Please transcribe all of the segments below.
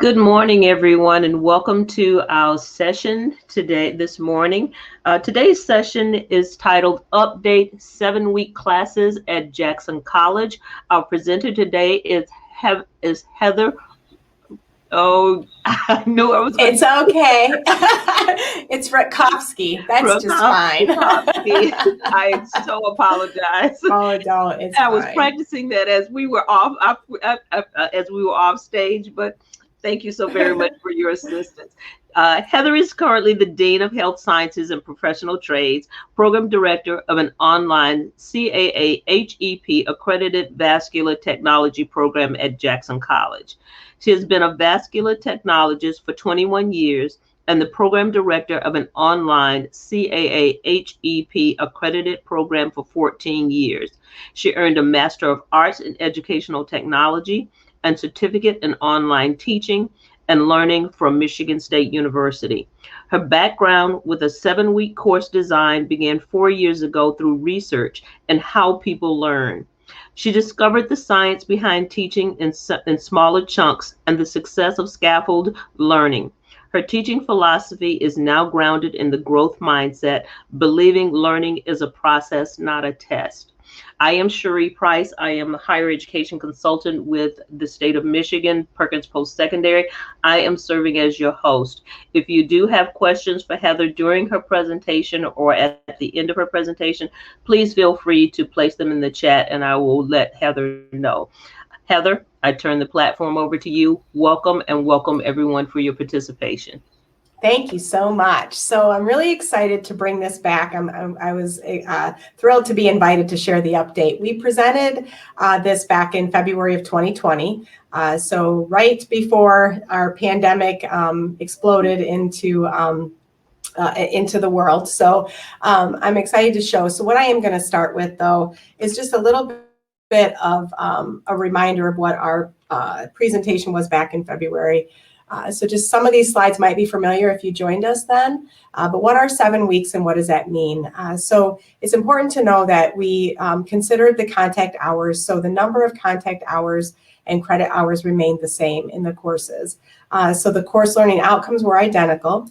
Good morning, everyone, and welcome to our session this morning. Today's session is titled Update 7-Week Classes at Jackson College. Our presenter today is Heather. Oh, I knew I was going It's okay. It's Ruttkofsky. That's just fine. I so apologize. Oh, don't. It's I was fine. practicing that as we were off stage, but thank you so very much for your assistance. Heather is currently the Dean of Health Sciences and Professional Trades, Program Director of an online CAA HEP accredited vascular technology program at Jackson College. She has been a vascular technologist for 21 years and the Program Director of an online CAA HEP accredited program for 14 years. She earned a Master of Arts in Educational Technology and Certificate in Online Teaching and Learning from Michigan State University. Her background with a 7-week course design began 4 years ago through research and how people learn. She discovered the science behind teaching in smaller chunks and the success of scaffold learning. Her teaching philosophy is now grounded in the growth mindset, believing learning is a process, not a test. I am Cherie Price. I am a higher education consultant with the state of Michigan, Perkins Post-Secondary. I am serving as your host. If you do have questions for Heather during her presentation or at the end of her presentation, please feel free to place them in the chat and I will let Heather know. Heather, I turn the platform over to you. Welcome and welcome everyone for your participation. Thank you so much. So I'm really excited to bring this back. I was thrilled to be invited to share the update. We presented this back in February of 2020. So right before our pandemic exploded into the world. So I'm excited to show. So what I am going to start with, though, is just a little bit of a reminder of what our presentation was back in February. So just some of these slides might be familiar if you joined us then, but what are 7 weeks and what does that mean? So it's important to know that we considered the contact hours. So the number of contact hours and credit hours remained the same in the courses. So the course learning outcomes were identical.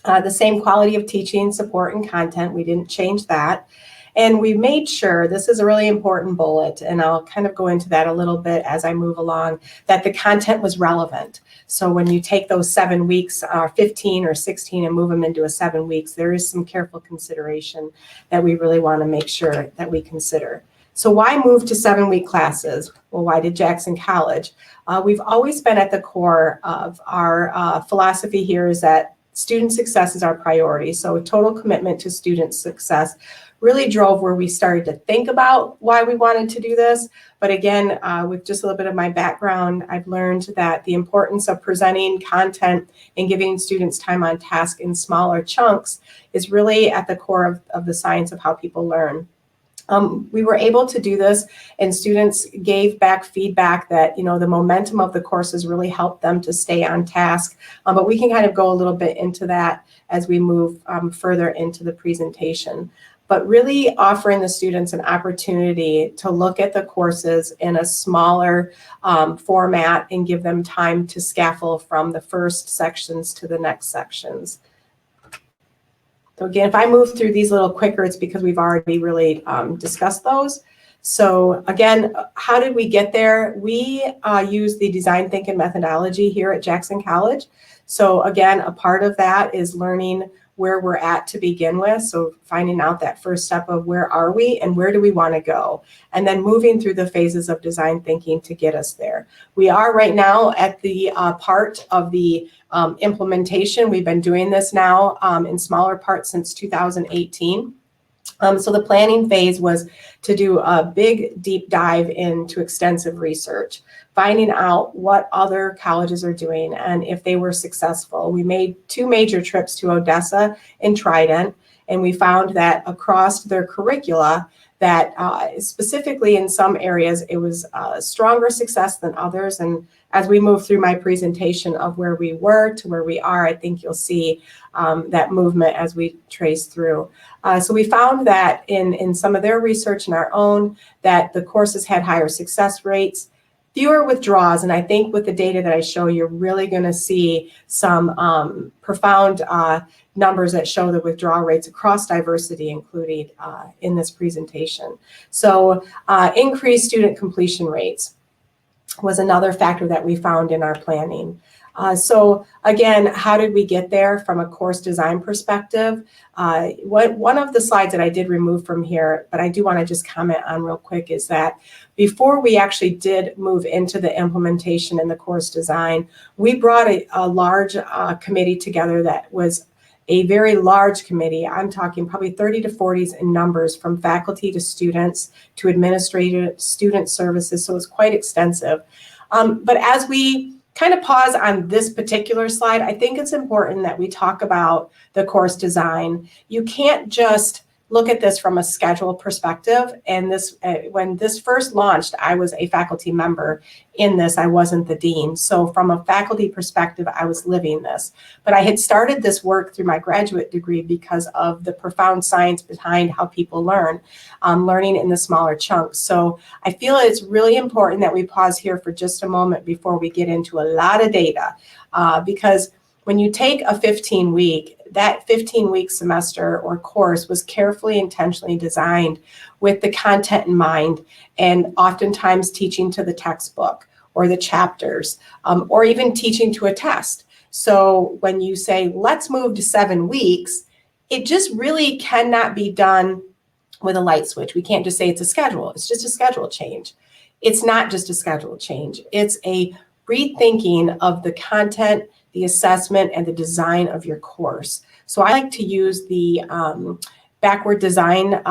The same quality of teaching, support, and content, we didn't change that. And we made sure, this is a really important bullet, and I'll kind of go into that a little bit as I move along, that the content was relevant. So when you take those 7 weeks, 15 or 16, and move them into a 7 weeks, there is some careful consideration that we really want to make sure that we consider. So why move to 7-week classes? Well, why did Jackson College? We've always been at the core of our philosophy here is that student success is our priority. So total commitment to student success really drove where we started to think about why we wanted to do this. But again, with just a little bit of my background, I've learned that the importance of presenting content and giving students time on task in smaller chunks is really at the core of the science of how people learn. We were able to do this, and students gave back feedback that, the momentum of the courses really helped them to stay on task. But we can kind of go a little bit into that as we move further into the presentation. But really offering the students an opportunity to look at the courses in a smaller format and give them time to scaffold from the first sections to the next sections. So again, if I move through these a little quicker, it's because we've already really discussed those. So again, how did we get there? We use the design thinking methodology here at Jackson College. So again, a part of that is learning where we're at to begin with. So finding out that first step of where are we and where do we want to go? And then moving through the phases of design thinking to get us there. We are right now at the part of the implementation. We've been doing this now in smaller parts since 2018. So the planning phase was to do a big deep dive into extensive research, finding out what other colleges are doing and if they were successful. We made 2 major trips to Odessa and Trident, and we found that across their curricula that specifically in some areas it was a stronger success than others. And as we move through my presentation of where we were to where we are, I think you'll see that movement as we trace through. So we found that in some of their research and our own, that the courses had higher success rates, fewer withdrawals. And I think with the data that I show, you're really going to see some profound numbers that show the withdrawal rates across diversity included in this presentation. So increased student completion rates was another factor that we found in our planning. So again, how did we get there from a course design perspective? One of the slides that I did remove from here, but I do want to just comment on real quick, is that before we actually did move into the implementation and the course design, we brought a large committee together that was a very large committee. I'm talking probably 30 to 40s in numbers, from faculty to students to administrative student services. So it's quite extensive. But as we kind of pause on this particular slide, I think it's important that we talk about the course design. You can't just look at this from a schedule perspective. And this, when this first launched, I was a faculty member in this. I wasn't the dean. So from a faculty perspective, I was living this. But I had started this work through my graduate degree because of the profound science behind how people learn, learning in the smaller chunks. So I feel it's really important that we pause here for just a moment before we get into a lot of data, because when you take a 15-week, that 15-week semester or course was carefully, intentionally designed with the content in mind, and oftentimes teaching to the textbook or the chapters, or even teaching to a test. So when you say, let's move to 7 weeks, it just really cannot be done with a light switch. We can't just say it's a schedule. It's just a schedule change. It's not just a schedule change. It's a rethinking of the content, the assessment, and the design of your course. So I like to use the backward design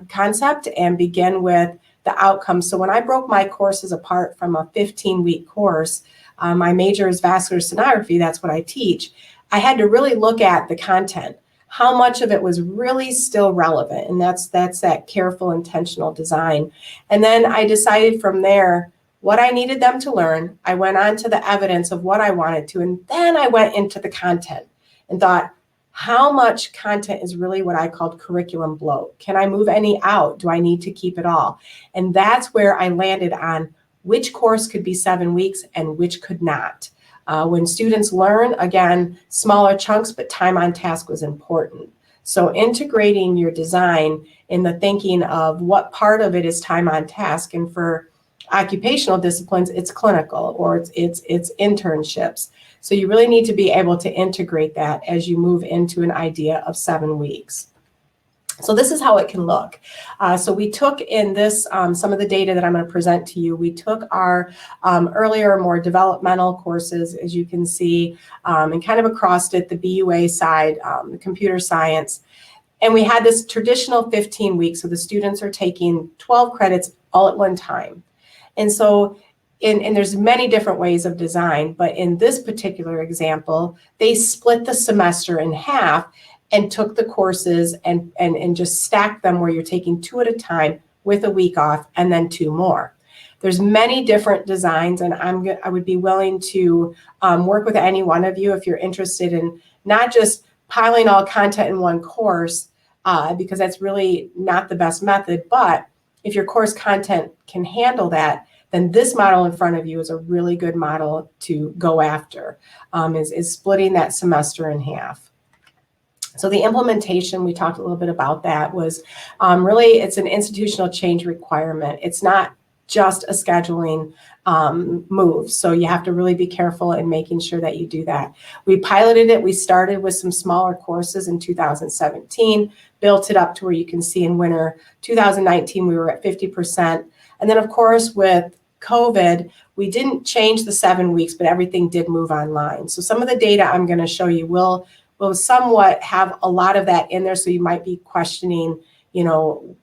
concept and begin with the outcomes. So when I broke my courses apart from a 15-week course, my major is vascular sonography, that's what I teach. I had to really look at the content, how much of it was really still relevant, and that's that careful, intentional design. And then I decided from there what I needed them to learn. I went on to the evidence of what I wanted to, and then I went into the content and thought, how much content is really what I called curriculum bloat? Can I move any out? Do I need to keep it all? And that's where I landed on which course could be 7 weeks and which could not. When students learn, again, smaller chunks, but time on task was important. So integrating your design in the thinking of what part of it is time on task, and for occupational disciplines, it's clinical or it's internships. So you really need to be able to integrate that as you move into an idea of 7 weeks. So this is how it can look. So we took in this, some of the data that I'm going to present to you, we took our earlier, more developmental courses, as you can see, and kind of across it, the BUA side, the computer science. And we had this traditional 15 weeks. So the students are taking 12 credits all at one time. And so and there's many different ways of design, but in this particular example, they split the semester in half and took the courses and just stacked them where you're taking 2 at a time with a week off and then 2 more. There's many different designs, and I would be willing to work with any one of you if you're interested in not just piling all content in one course, because that's really not the best method, but if your course content can handle that, then this model in front of you is a really good model to go after, is splitting that semester in half. So the implementation, we talked a little bit about that, was really, it's an institutional change requirement. It's not just a scheduling move. So you have to really be careful in making sure that you do that. We piloted it. We started with some smaller courses in 2017, built it up to where you can see in winter 2019, we were at 50%. And then of course, with COVID, we didn't change the 7 weeks, but everything did move online. So some of the data I'm going to show you will somewhat have a lot of that in there. So you might be questioning, you know,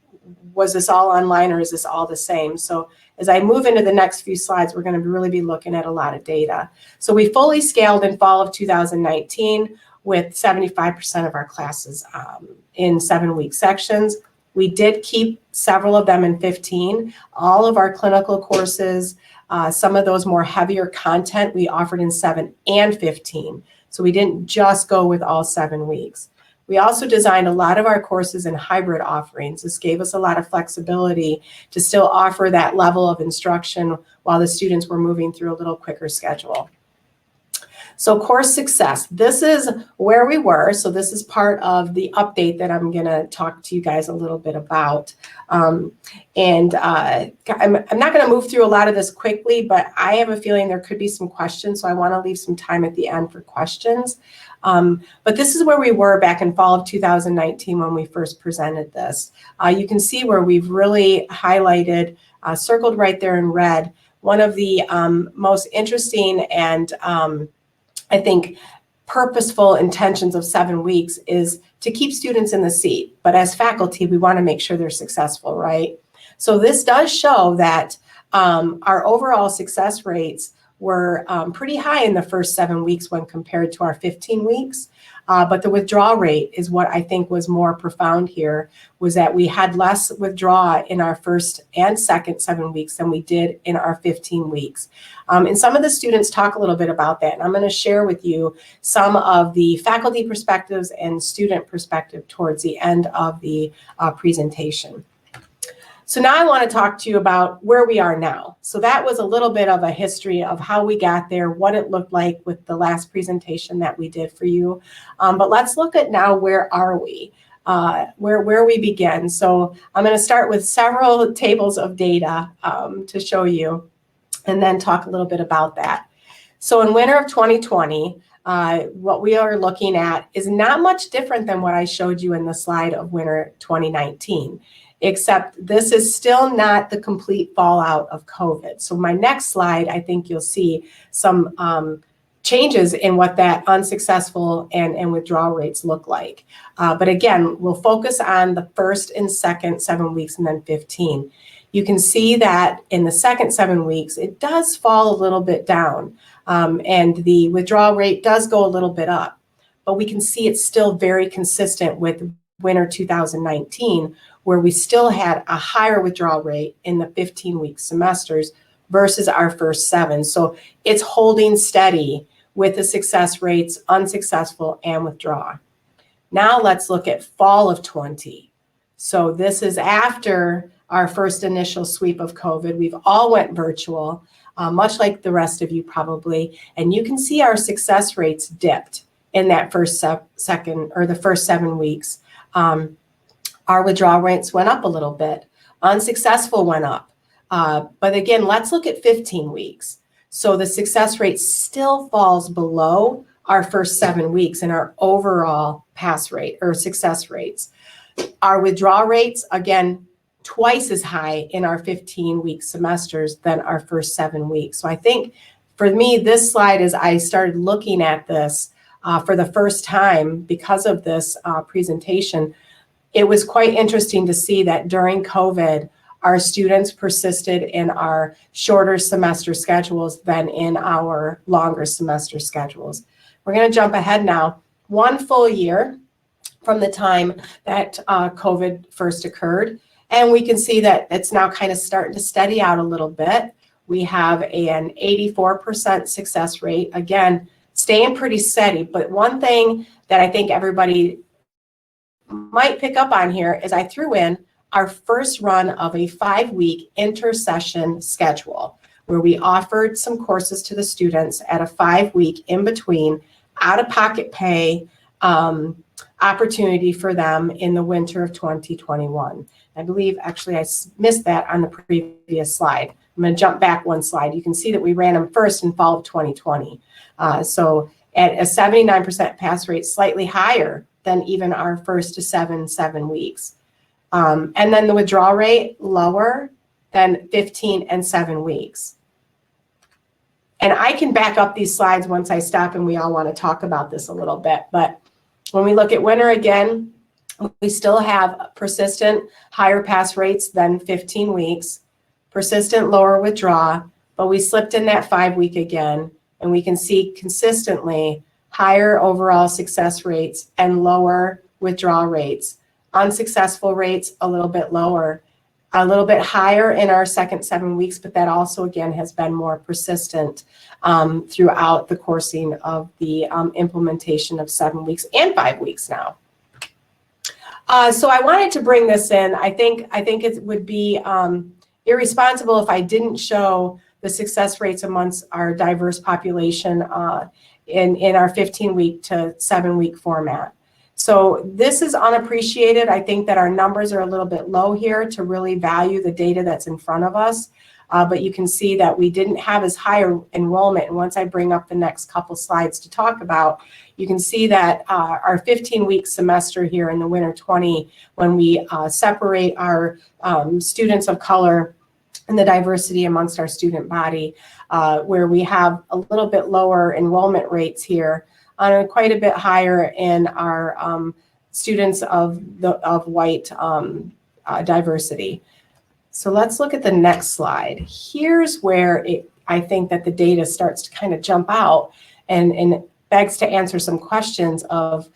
was this all online or is this all the same? So as I move into the next few slides, we're going to really be looking at a lot of data. So we fully scaled in fall of 2019 with 75% of our classes in 7-week sections. We did keep several of them in 15. All of our clinical courses, some of those more heavier content we offered in 7 and 15. So we didn't just go with all 7 weeks. We also designed a lot of our courses in hybrid offerings. This gave us a lot of flexibility to still offer that level of instruction while the students were moving through a little quicker schedule. So course success, this is where we were. So this is part of the update that I'm going to talk to you guys a little bit about. I'm not going to move through a lot of this quickly, but I have a feeling there could be some questions. So I want to leave some time at the end for questions. But this is where we were back in fall of 2019 when we first presented this. You can see where we've really highlighted, circled right there in red, one of the most interesting and I think purposeful intentions of 7 weeks is to keep students in the seat. But as faculty, we want to make sure they're successful, right? So this does show that our overall success rates were pretty high in the first 7 weeks when compared to our 15 weeks. But the withdrawal rate is what I think was more profound here, was that we had less withdrawal in our first and second 7 weeks than we did in our 15 weeks. And some of the students talk a little bit about that. And I'm going to share with you some of the faculty perspectives and student perspective towards the end of the presentation. So now I want to talk to you about where we are now. So that was a little bit of a history of how we got there, what it looked like with the last presentation that we did for you. But let's look at now, where are we? Where we begin. So I'm going to start with several tables of data to show you, and then talk a little bit about that. So in winter of 2020, what we are looking at is not much different than what I showed you in the slide of winter 2019. Except this is still not the complete fallout of COVID. So my next slide, I think you'll see some changes in what that unsuccessful and withdrawal rates look like. But again, we'll focus on the first and second 7 weeks and then 15. You can see that in the second 7 weeks, it does fall a little bit down, and the withdrawal rate does go a little bit up. But we can see it's still very consistent with winter 2019, where we still had a higher withdrawal rate in the 15-week semesters versus our first 7. So it's holding steady with the success rates, unsuccessful, and withdraw. Now let's look at fall of 20. So this is after our first initial sweep of COVID. We've all went virtual, much like the rest of you probably, and you can see our success rates dipped in that first the first 7 weeks. Our withdrawal rates went up a little bit. Unsuccessful went up. But again, let's look at 15 weeks. So the success rate still falls below our first 7 weeks in our overall pass rate or success rates. Our withdrawal rates, again, twice as high in our 15-week semesters than our first 7 weeks. So I think for me, this slide, as I started looking at this for the first time because of this presentation, it was quite interesting to see that during COVID, our students persisted in our shorter semester schedules than in our longer semester schedules. We're going to jump ahead now. 1 full year from the time that COVID first occurred, and we can see that it's now kind of starting to steady out a little bit. We have an 84% success rate, again, staying pretty steady. But one thing that I think everybody might pick up on here is I threw in our first run of a 5-week inter-session schedule where we offered some courses to the students at a 5-week in between out-of-pocket pay opportunity for them in the winter of 2021. I believe actually I missed that on the previous slide. I'm going to jump back 1 slide. You can see that we ran them first in fall of 2020. So at a 79% pass rate, slightly higher than even our first to 7 weeks. And then the withdrawal rate lower than 15 and 7 weeks. And I can back up these slides once I stop and we all want to talk about this a little bit. But when we look at winter again, we still have persistent higher pass rates than 15 weeks, persistent lower withdrawal, but we slipped in that 5-week again, and we can see consistently higher overall success rates and lower withdrawal rates. Unsuccessful rates a little bit lower, a little bit higher in our second 7 weeks, but that also again has been more persistent throughout the coursing of the implementation of 7 weeks and 5 weeks now. So I wanted to bring this in. I think it would be irresponsible if I didn't show the success rates amongst our diverse population in our 15-week to 7-week format. So this is unappreciated. I think that our numbers are a little bit low here to really value the data that's in front of us. But you can see that we didn't have as high enrollment. And once I bring up the next couple slides to talk about, you can see that our 15-week semester here in the winter 20, when we separate our students of color and the diversity amongst our student body, where we have a little bit lower enrollment rates here, and quite a bit higher in our students of white diversity. So let's look at the next slide. Here's where I think that the data starts to kind of jump out and begs to answer some questions of,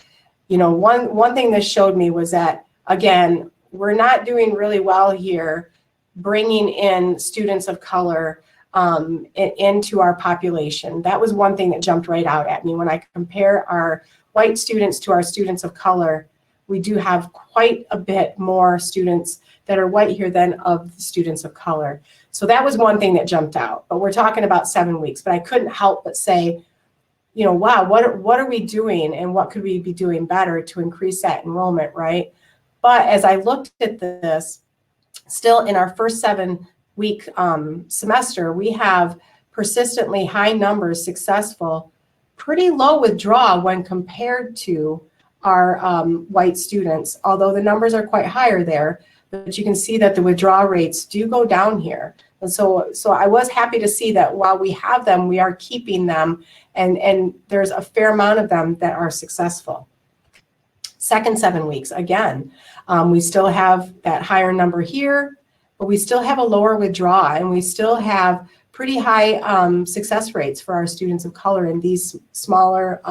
one thing this showed me was that, again, we're not doing really well here bringing in students of color into our population. That was one thing that jumped right out at me. When I compare our white students to our students of color, we do have quite a bit more students that are white here than of the students of color. So that was one thing that jumped out. But we're talking about 7 weeks. But I couldn't help but say, wow, what are we doing and what could we be doing better to increase that enrollment, right? But as I looked at this, still in our first 7-week semester, we have persistently high numbers successful, pretty low withdrawal when compared to our white students, although the numbers are quite higher there. But you can see that the withdrawal rates do go down here. And so I was happy to see that while we have them, we are keeping them, and there's a fair amount of them that are successful. Second 7 weeks, again, we still have that higher number here, but we still have a lower withdrawal, and we still have pretty high success rates for our students of color in these smaller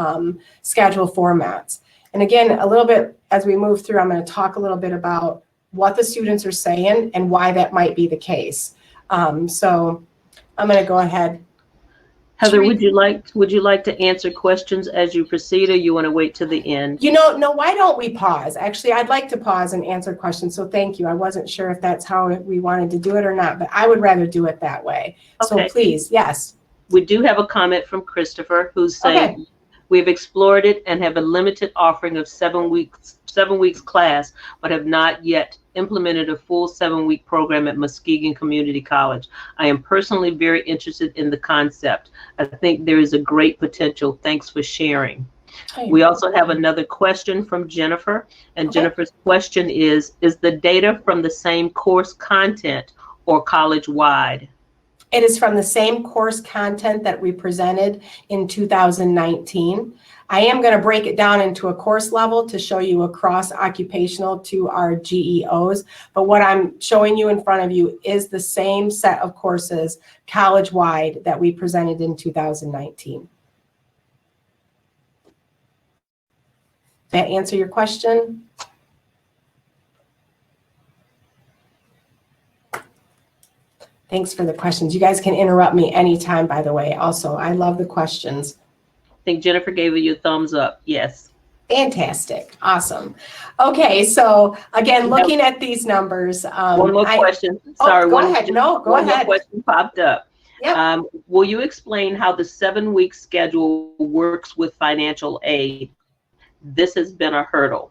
schedule formats. And again, a little bit as we move through, I'm going to talk a little bit about what the students are saying and why that might be the case. So I'm going to go ahead. Heather, would you like to answer questions as you proceed, or you want to wait to the end? No, why don't we pause? Actually, I'd like to pause and answer questions. So thank you. I wasn't sure if that's how we wanted to do it or not, but I would rather do it that way. Okay. So please, yes. We do have a comment from Christopher who's saying, okay, we've explored it and have a limited offering of 7 weeks class, but have not yet implemented a full 7-week program at Muskegon Community College. I am personally very interested in the concept. I think there is a great potential. Thanks for sharing. We also have another question from Jennifer, and okay, Jennifer's question is the data from the same course content or college-wide? It is from the same course content that we presented in 2019. I am going to break it down into a course level to show you across occupational to our GEOs. But what I'm showing you in front of you is the same set of courses college-wide that we presented in 2019. Does that answer your question? Thanks for the questions. You guys can interrupt me anytime, by the way. Also, I love the questions. I think Jennifer gave you a thumbs up. Yes. Fantastic. Awesome. Okay, so again, looking at these numbers. One more question. Sorry. Go ahead. No, go ahead. One more question popped up. Yep. Will you explain how the 7-week schedule works with financial aid? This has been a hurdle.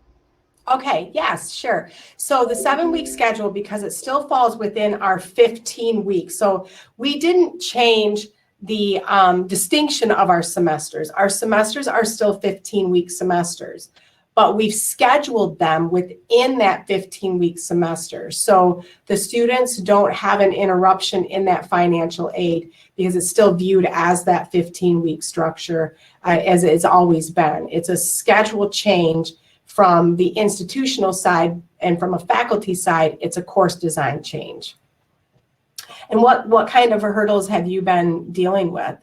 Okay, yes, sure. So the 7-week schedule, because it still falls within our 15 weeks. So we didn't change the distinction of our semesters. Our semesters are still 15-week semesters, but we've scheduled them within that 15-week semester. So the students don't have an interruption in that financial aid because it's still viewed as that 15-week structure as it's always been. It's a schedule change from the institutional side, and from a faculty side, it's a course design change. And what kind of hurdles have you been dealing with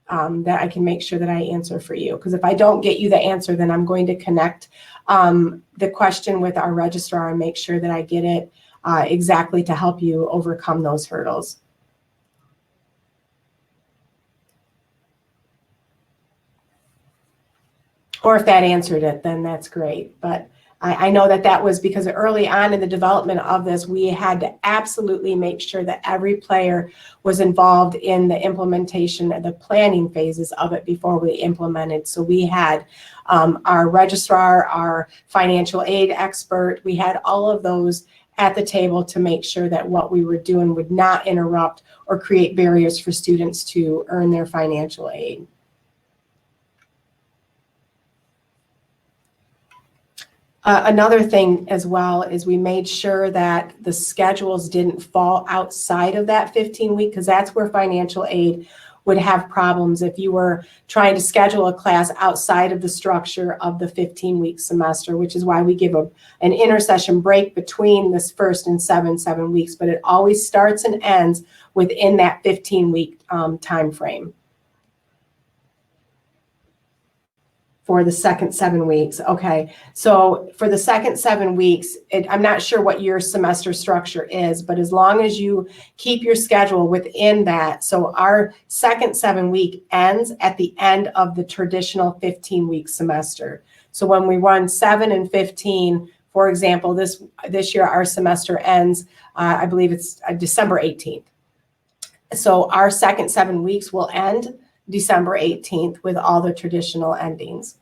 that I can make sure that I answer for you? Because if I don't get you the answer, then I'm going to connect the question with our registrar and make sure that I get it exactly to help you overcome those hurdles. Or if that answered it, then that's great. But I know that was because early on in the development of this, we had to absolutely make sure that every player was involved in the implementation and the planning phases of it before we implemented. So we had our registrar, our financial aid expert, we had all of those at the table to make sure that what we were doing would not interrupt or create barriers for students to earn their financial aid. Another thing as well is we made sure that the schedules didn't fall outside of that 15-week, because that's where financial aid would have problems if you were trying to schedule a class outside of the structure of the 15-week semester, which is why we give an intersession break between this first and 7 weeks, but it always starts and ends within that 15-week time frame. For the second 7 weeks. Okay, so for the second 7 weeks, I'm not sure what your semester structure is, but as long as you keep your schedule within that, so our second 7 week ends at the end of the traditional 15-week semester. So when we run 7 and 15, for example, this year our semester ends, I believe it's December 18th. So our second 7 weeks will end December 18th with all the traditional endings.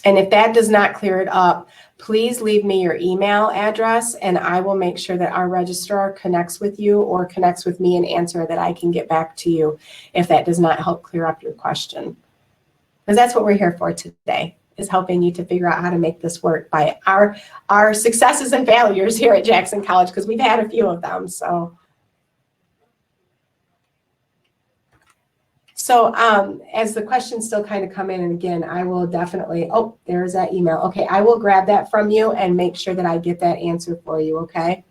And if that does not clear it up, please leave me your email address and I will make sure that our registrar connects with you or connects with me and answer that I can get back to you if that does not help clear up your question. Because that's what we're here for today, is helping you to figure out how to make this work by our successes and failures here at Jackson College, because we've had a few of them. So as the questions still kind of come in, and again, I will definitely, oh, there's that email. Okay, I will grab that from you and make sure that I get that answer for you, okay?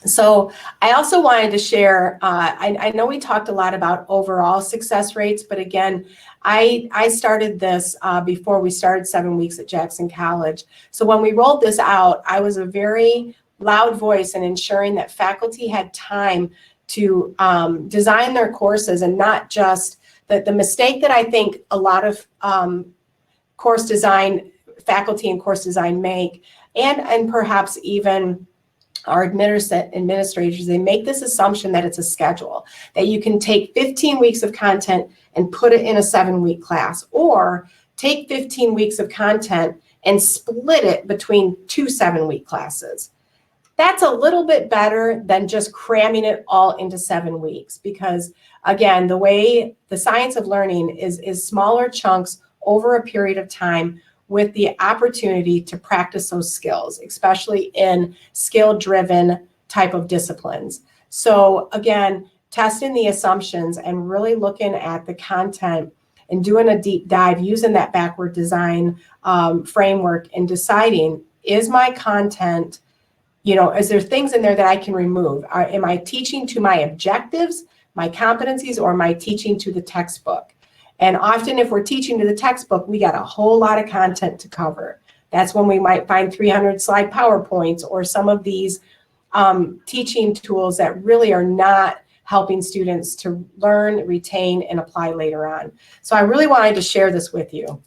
So I also wanted to share, I know we talked a lot about overall success rates, but again, I started this before we started 7 weeks at Jackson College. So when we rolled this out, I was a very loud voice in ensuring that faculty had time to design their courses, and not just the mistake that I think a lot of course design faculty and course design make, and perhaps even our administrators, they make this assumption that it's a schedule, that you can take 15 weeks of content and put it in a 7-week class, or take 15 weeks of content and split it between 2 7-week classes. That's a little bit better than just cramming it all into 7 weeks, because again, the way the science of learning is smaller chunks over a period of time with the opportunity to practice those skills, especially in skill-driven type of disciplines. So again, testing the assumptions and really looking at the content and doing a deep dive using that backward design framework and deciding, is my content, you know, is there things in there that I can remove? Am I teaching to my objectives, my competencies, or am I teaching to the textbook? And often if we're teaching to the textbook, we got a whole lot of content to cover. That's when we might find 300 slide PowerPoints or some of these teaching tools that really are not helping students to learn, retain, and apply later on. So I really wanted to share this with you.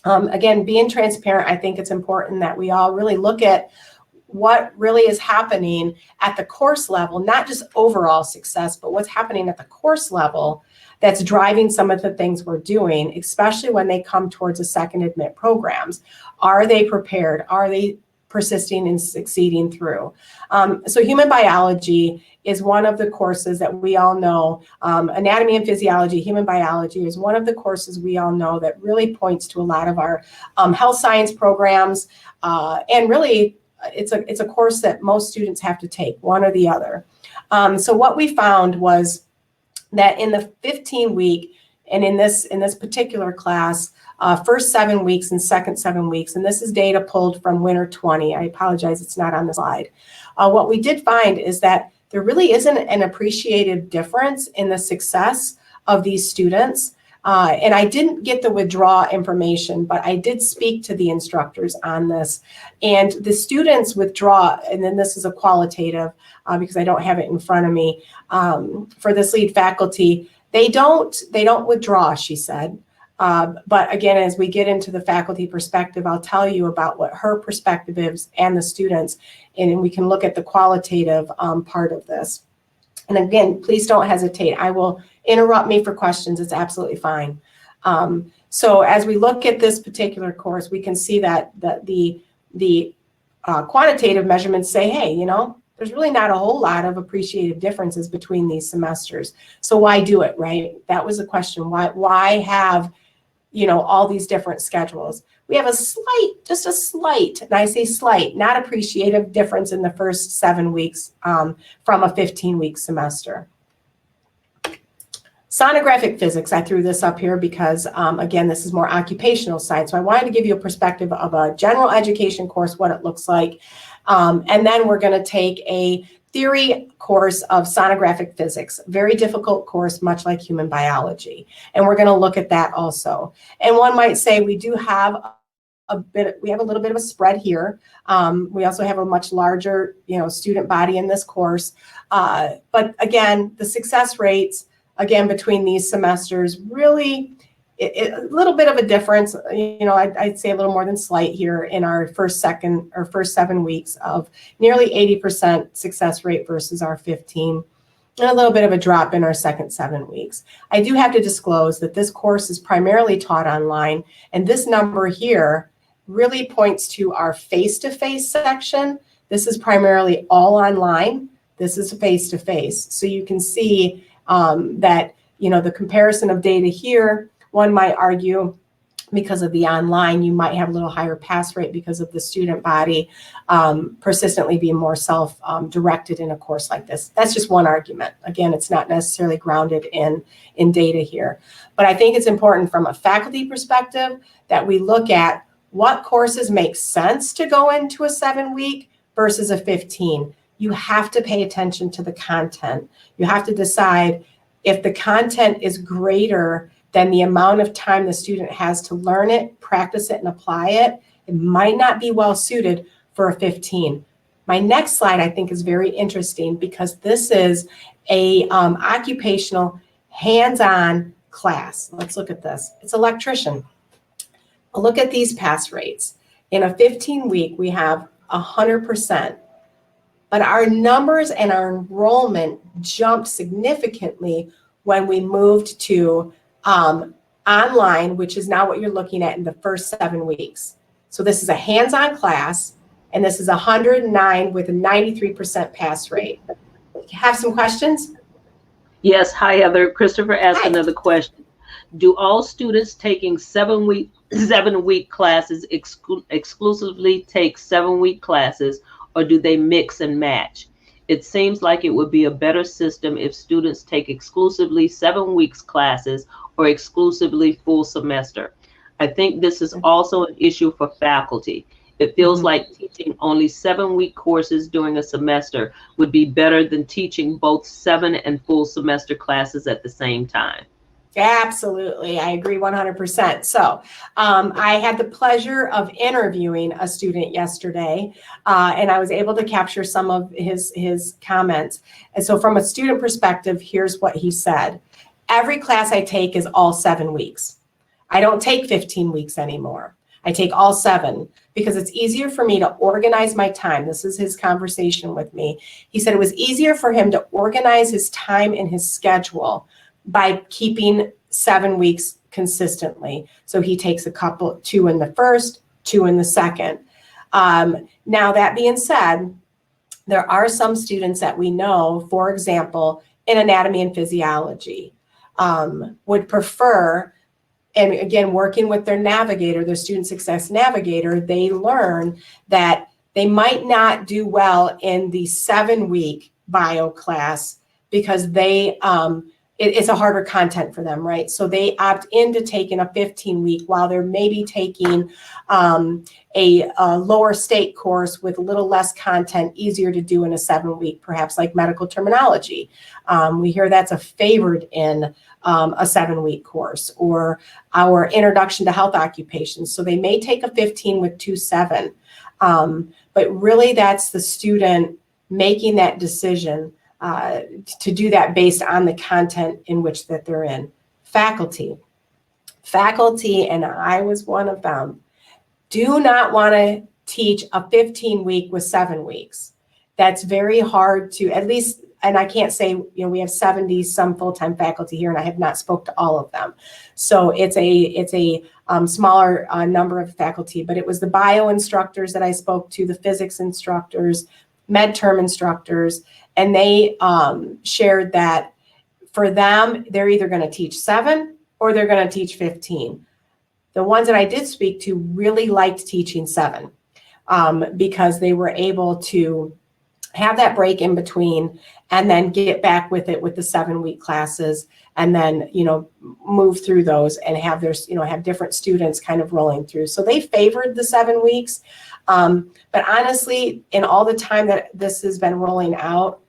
Again, being transparent, I think it's important that we all really look at what really is happening at the course level, not just overall success, but what's happening at the course level that's driving some of the things we're doing, especially when they come towards the second admit programs. Are they prepared? Are they persisting and succeeding through? So human biology is one of the courses that we all know. Anatomy and physiology, human biology is one of the courses we all know that really points to a lot of our health science programs, and really it's a course that most students have to take, one or the other. So what we found was that in the 15-week, and in this particular class, first 7 weeks and second 7 weeks, and this is data pulled from Winter 20. I apologize, it's not on the slide. What we did find is that there really isn't an appreciated difference in the success of these students. And I didn't get the withdraw information, but I did speak to the instructors on this. And the students withdraw, and then this is a qualitative because I don't have it in front of me, for this lead faculty, They don't withdraw, she said. But again, as we get into the faculty perspective, I'll tell you about what her perspective is and the students, and we can look at the qualitative part of this. And again, please don't hesitate. I will interrupt me for questions. It's absolutely fine. So as we look at this particular course, we can see that the quantitative measurements say, hey, you know, there's really not a whole lot of appreciative differences between these semesters. So why do it, right? That was the question. Why have, you know, all these different schedules? We have a slight, just a slight, and I say slight, not appreciative difference in the first 7 weeks from a 15-week semester. Sonographic physics, I threw this up here because, again, this is more occupational science. So I wanted to give you a perspective of a general education course, what it looks like. And then we're going to take a theory course of sonographic physics, very difficult course, much like human biology. And we're going to look at that also. And one might say we do have we have a little bit of a spread here. We also have a much larger, you know, student body in this course. But again, the success rates, again, between these semesters, really a little bit of a difference. You know, I'd say a little more than slight here in our first 7 weeks of nearly 80% success rate versus our 15, and a little bit of a drop in our second 7 weeks. I do have to disclose that this course is primarily taught online, and this number here really points to our face-to-face section. This is primarily all online. This is face-to-face. So you can see that, you know, the comparison of data here, one might argue because of the online, you might have a little higher pass rate because of the student body persistently being more self-directed in a course like this. That's just one argument. Again, it's not necessarily grounded in data here. But I think it's important from a faculty perspective that we look at what courses make sense to go into a 7-week versus a 15. You have to pay attention to the content. You have to decide if the content is greater than the amount of time the student has to learn it, practice it, and apply it. It might not be well suited for a 15. My next slide, I think, is very interesting because this is a occupational hands-on class. Let's look at this. It's electrician. Look at these pass rates. In a 15-week, we have 100%. But our numbers and our enrollment jumped significantly when we moved to online, which is now what you're looking at in the first 7 weeks. So this is a hands-on class, and this is 109 with a 93% pass rate. Have some questions? Yes. Hi, Heather. Christopher asked another question. Do all students taking 7-week classes exclusively take 7-week classes, or do they mix and match? It seems like it would be a better system if students take exclusively 7 weeks classes or exclusively full semester. I think this is also an issue for faculty. It feels like teaching only 7-week courses during a semester would be better than teaching both 7 and full semester classes at the same time. Absolutely. I agree 100%. So I had the pleasure of interviewing a student yesterday, and I was able to capture some of his comments. And so from a student perspective, here's what he said. Every class I take is all 7 weeks. I don't take 15 weeks anymore. I take all 7 because it's easier for me to organize my time. This is his conversation with me. He said it was easier for him to organize his time and his schedule by keeping 7 weeks consistently. So he takes 2 in the first, 2 in the second. Now, that being said, there are some students that we know, for example, in anatomy and physiology, would prefer, and again, working with their navigator, their student success navigator, they learn that they might not do well in the 7-week bio class because they, it's a harder content for them, right? So they opt into taking a 15-week while they're maybe taking a lower stake course with a little less content, easier to do in a 7-week, perhaps like medical terminology. We hear that's a favored in a 7-week course, or our introduction to health occupations. So they may take a 15 with 2/7, but really that's the student making that decision to do that based on the content in which that they're in. Faculty, and I was one of them, do not want to teach a 15-week with 7 weeks. That's very hard to, at least, and I can't say, we have 70 some full-time faculty here, and I have not spoke to all of them. So it's a smaller number of faculty, but it was the bio instructors that I spoke to, the physics instructors, med-term instructors, and they shared that for them, they're either going to teach 7 or they're going to teach 15. The ones that I did speak to really liked teaching 7 because they were able to have that break in between and then get back with it with the 7-week classes, and then, move through those and have their, have different students kind of rolling through. So they favored the 7 weeks. But honestly, in all the time that this has been rolling out,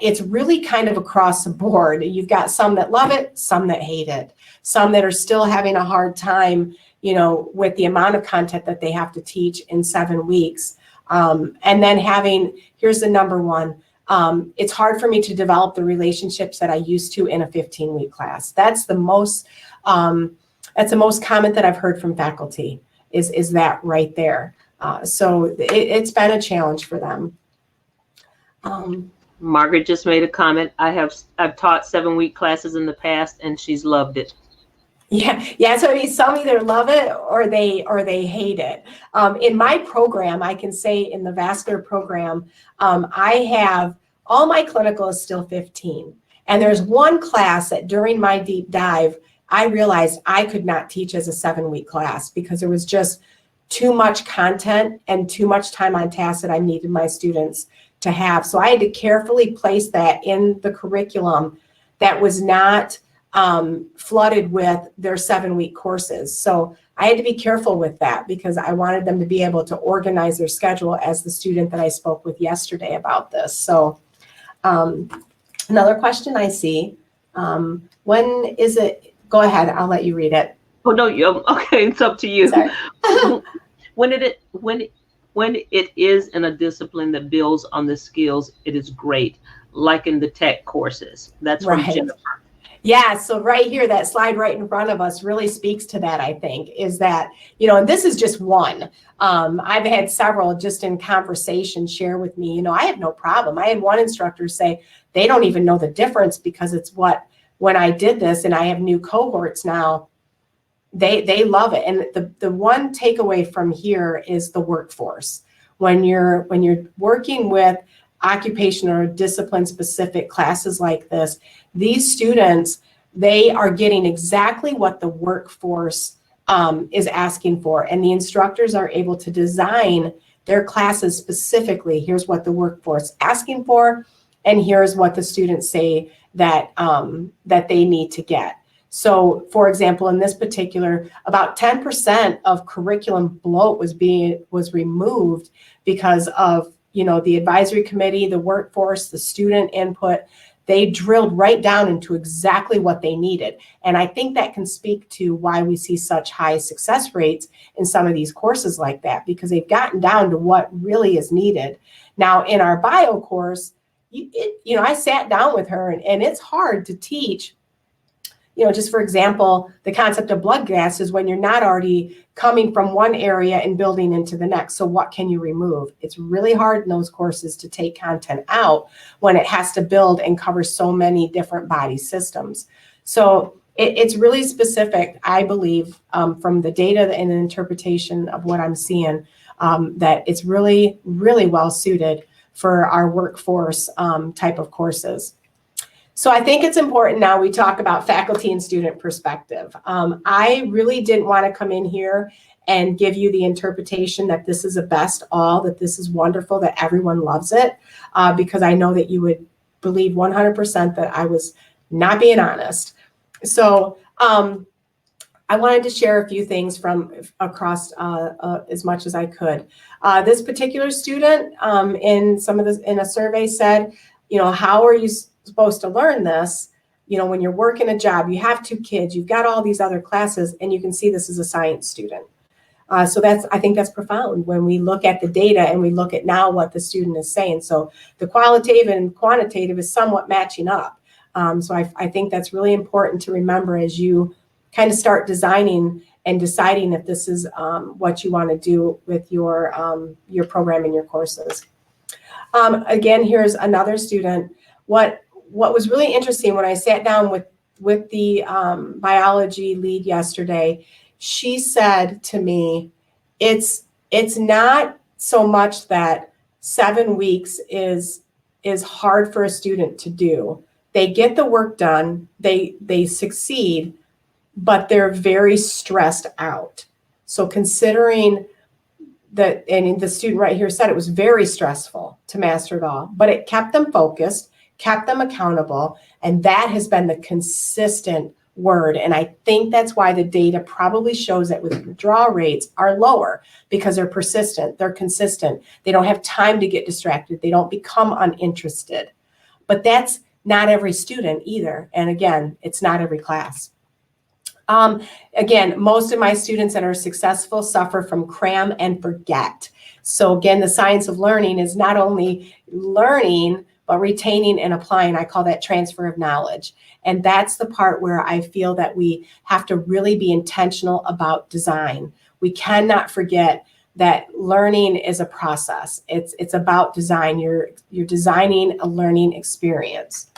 it's really kind of across the board. You've got some that love it, some that hate it, some that are still having a hard time, with the amount of content that they have to teach in 7 weeks. And then here's the number one, it's hard for me to develop the relationships that I used to in a 15-week class. That's the most comment that I've heard from faculty is that right there. So it's been a challenge for them. Margaret just made a comment. I've taught 7-week classes in the past, and she's loved it. Yeah. So some either love it or they hate it. In my program, I can say in the vascular program, I have all my clinical is still 15, and there's one class that during my deep dive, I realized I could not teach as a 7-week class because there was just too much content and too much time on task that I needed my students to have. So I had to carefully place that in the curriculum that was not flooded with their 7-week courses. So I had to be careful with that because I wanted them to be able to organize their schedule as the student that I spoke with yesterday about this. So another question I see, when is it, go ahead, I'll let you read it. Oh, no, okay, it's up to you. Sorry. When it is in a discipline that builds on the skills, it is great, like in the tech courses. That's from Right. Jennifer. Yeah, so right here, that slide right in front of us really speaks to that, I think, is that, and this is just one. I've had several just in conversation share with me, I have no problem. I had one instructor say they don't even know the difference because it's when I did this and I have new cohorts now, they love it. And the one takeaway from here is the workforce. When you're working with occupation or discipline specific classes like this, these students, they are getting exactly what the workforce is asking for. And the instructors are able to design their classes specifically. Here's what the workforce is asking for, and here's what the students say that they need to get. So, for example, in this particular, about 10% of curriculum bloat was removed because of the advisory committee, the workforce, the student input. They drilled right down into exactly what they needed. And I think that can speak to why we see such high success rates in some of these courses like that, because they've gotten down to what really is needed. Now, in our bio course, I sat down with her and it's hard to teach. Just for example, the concept of blood gas is when you're not already coming from one area and building into the next. So what can you remove? It's really hard in those courses to take content out when it has to build and cover so many different body systems. So it's really specific, I believe, from the data and the interpretation of what I'm seeing, that it's really, really well suited for our workforce type of courses. So I think it's important now we talk about faculty and student perspective. I really didn't want to come in here and give you the interpretation that this is a best all, that this is wonderful, that everyone loves it, because I know that you would believe 100% that I was not being honest. So I wanted to share a few things from across as much as I could. This particular student in a survey said, how are you supposed to learn this? When you're working a job, you have 2 kids, you've got all these other classes, and you can see this is a science student. So I think that's profound when we look at the data and we look at now what the student is saying. So the qualitative and quantitative is somewhat matching up. So I think that's really important to remember as you kind of start designing and deciding if this is what you want to do with your program and your courses. Again, here's another student. What was really interesting when I sat down with the biology lead yesterday, she said to me, it's not so much that 7 weeks is hard for a student to do. They get the work done, they succeed, but they're very stressed out. So considering that, and the student right here said it was very stressful to master it all, but it kept them focused, kept them accountable, and that has been the consistent word. And I think that's why the data probably shows that withdrawal rates are lower, because they're persistent, they're consistent, they don't have time to get distracted, they don't become uninterested. But that's not every student either. And again, it's not every class. Again, most of my students that are successful suffer from cram and forget. So again, the science of learning is not only learning, but retaining and applying. I call that transfer of knowledge. And that's the part where I feel that we have to really be intentional about design. We cannot forget that learning is a process. It's about design. You're designing a learning experience.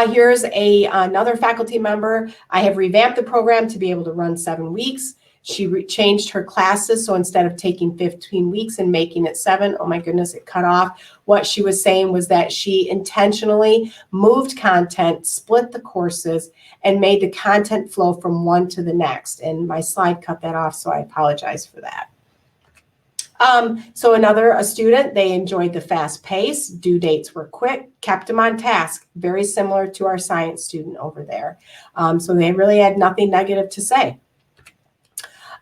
Here's another faculty member. I have revamped the program to be able to run 7 weeks. She changed her classes, so instead of taking 15 weeks and making it 7, oh my goodness, it cut off. What she was saying was that she intentionally moved content, split the courses, and made the content flow from one to the next. And my slide cut that off, so I apologize for that. So a student, they enjoyed the fast pace, due dates were quick, kept them on task, very similar to our science student over there. So they really had nothing negative to say.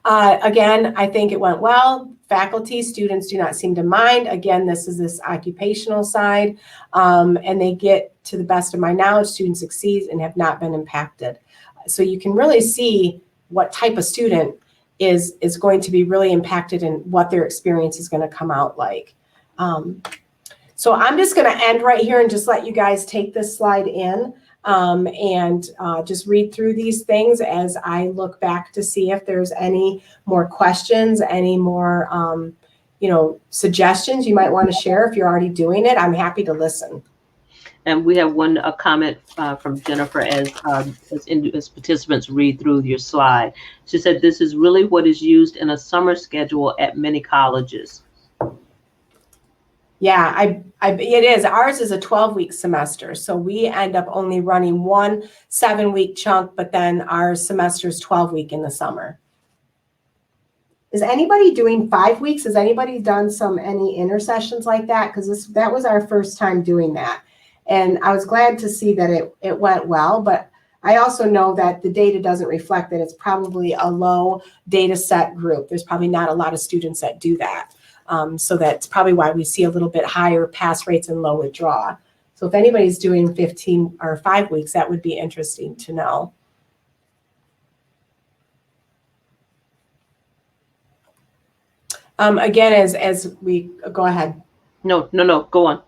Again, I think it went well. Faculty, students do not seem to mind. Again, this is this occupational side, and they get, to the best of my knowledge, students succeed and have not been impacted. So you can really see what type of student is going to be really impacted and what their experience is going to come out like. So I'm just going to end right here and just let you guys take this slide in and just read through these things as I look back to see if there's any more questions, any more suggestions you might want to share. If you're already doing it, I'm happy to listen. And we have a comment from Jennifer as participants read through your slide. She said, this is really what is used in a summer schedule at many colleges. Yeah, it is. Ours is a 12-week semester. So we end up only running one 7-week chunk, but then our semester is 12-week in the summer. Is anybody doing 5 weeks? Has anybody done any intersessions like that? Because that was our first time doing that. And I was glad to see that it went well, but I also know that the data doesn't reflect that. It's probably a low data set group. There's probably not a lot of students that do that. So that's probably why we see a little bit higher pass rates and low withdrawal. So if anybody's doing 15 or 5 weeks, that would be interesting to know. Again, as we go ahead. No, go on.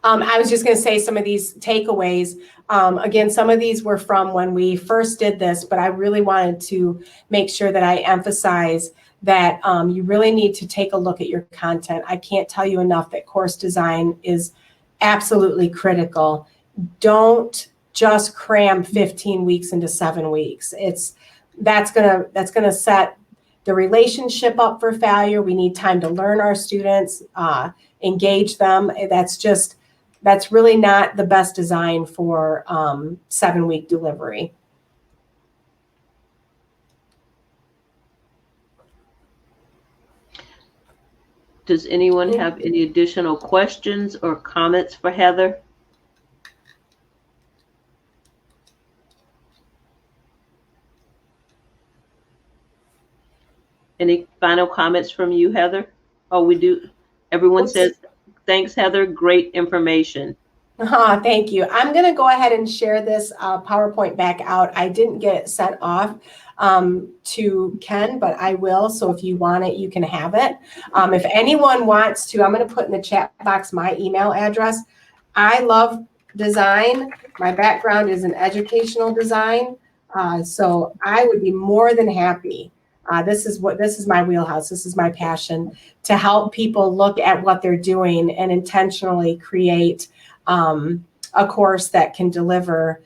I was just going to say some of these takeaways. Again, some of these were from when we first did this, but I really wanted to make sure that I emphasize that you really need to take a look at your content. I can't tell you enough that course design is absolutely critical. Don't just cram 15 weeks into 7 weeks. That's gonna set the relationship up for failure. We need time to learn our students, engage them. That's really not the best design for 7-week delivery. Does anyone have any additional questions or comments for Heather? Any final comments from you, Heather? Oh, we do. Everyone says, thanks, Heather. Great information. Thank you. I'm going to go ahead and share this PowerPoint back out. I didn't get it sent off to Ken, but I will. So if you want it, you can have it. If anyone wants to, I'm going to put in the chat box my email address. I love design. My background is in educational design. So I would be more than happy. This is my wheelhouse. This is my passion, to help people look at what they're doing and intentionally create a course that can deliver,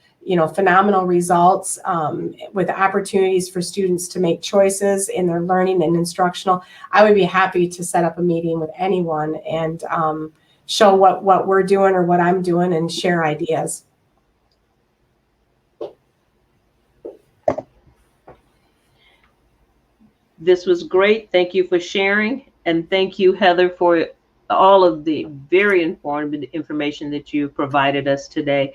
phenomenal results, with opportunities for students to make choices in their learning and instructional. I would be happy to set up a meeting with anyone and show what we're doing or what I'm doing and share ideas. This was great. Thank you for sharing. And thank you, Heather, for all of the very informative information that you provided us today.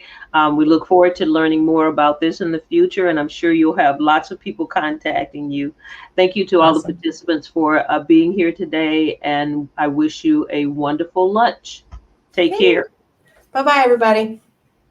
We look forward to learning more about this in the future, and I'm sure you'll have lots of people contacting you. Thank you to all the participants for being here today, and I wish you a wonderful lunch. Take care. Bye-bye, everybody.